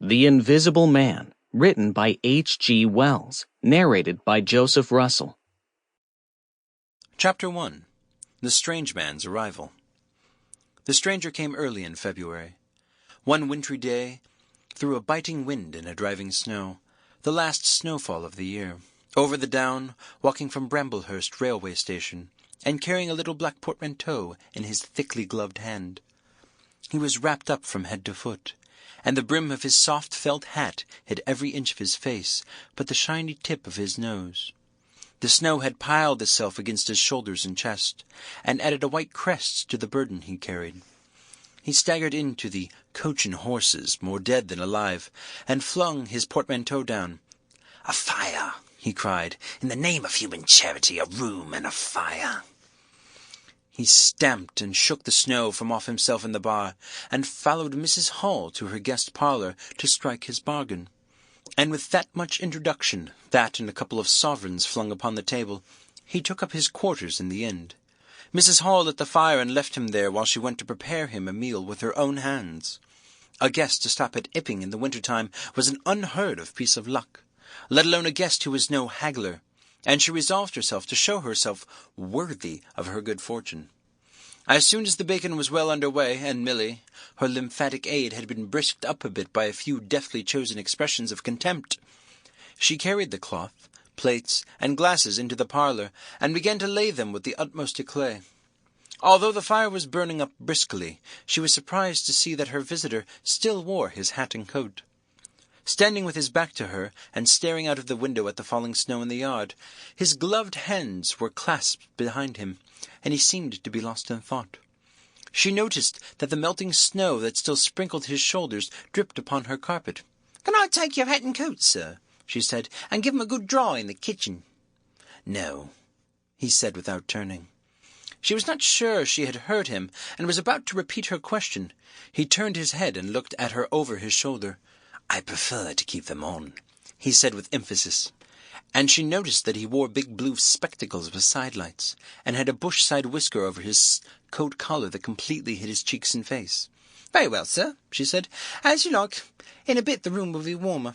The Invisible Man, written by H.G. Wells, narrated by Joseph Russell. Chapter 1. The Strange Man's Arrival. The stranger came early in February. One wintry day, through a biting wind and a driving snow, the last snowfall of the year, over the down, walking from Bramblehurst railway station, and carrying a little black portmanteau in his thickly gloved hand. He was wrapped up from head to foot, and the brim of his soft felt hat hid every inch of his face but the shiny tip of his nose. The snow had piled itself against his shoulders and chest, and added a white crest to the burden he carried. He staggered into the Coach and Horses, more dead than alive, and flung his portmanteau down. "A fire!" he cried. "In the name of human charity, a room and a fire!" He stamped and shook the snow from off himself in the bar, and followed Mrs. Hall to her guest parlour to strike his bargain. And with that much introduction, that and a couple of sovereigns flung upon the table, he took up his quarters in the inn. Mrs. Hall lit the fire and left him there while she went to prepare him a meal with her own hands. A guest to stop at Epping in the winter-time was an unheard-of piece of luck, let alone a guest who was no haggler, and she resolved herself to show herself worthy of her good fortune. As soon as the bacon was well under way, and Milly, her lymphatic aid, had been brisked up a bit by a few deftly chosen expressions of contempt, she carried the cloth, plates, and glasses into the parlour, and began to lay them with the utmost éclat. Although the fire was burning up briskly, she was surprised to see that her visitor still wore his hat and coat. Standing with his back to her, and staring out of the window at the falling snow in the yard, his gloved hands were clasped behind him, and he seemed to be lost in thought. She noticed that the melting snow that still sprinkled his shoulders dripped upon her carpet. "Can I take your hat and coat, sir?" she said, "and give 'em a good dry in the kitchen?" "No," he said without turning. She was not sure she had heard him, and was about to repeat her question. He turned his head and looked at her over his shoulder. "I prefer to keep them on," he said with emphasis, and she noticed that he wore big blue spectacles with sidelights, and had a bush-side whisker over his coat collar that completely hid his cheeks and face. "Very well, sir," she said. "As you like. In a bit the room will be warmer."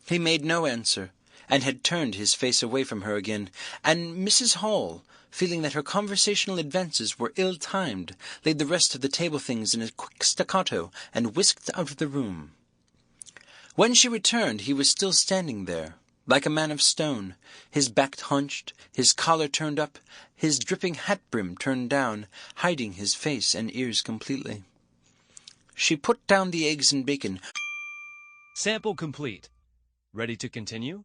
He made no answer, and had turned his face away from her again, and Mrs. Hall, feeling that her conversational advances were ill-timed, laid the rest of the table things in a quick staccato and whisked out of the room. When she returned, he was still standing there, like a man of stone, his back hunched, his collar turned up, his dripping hat-brim turned down, hiding his face and ears completely. She put down the eggs and bacon. Sample complete. Ready to continue?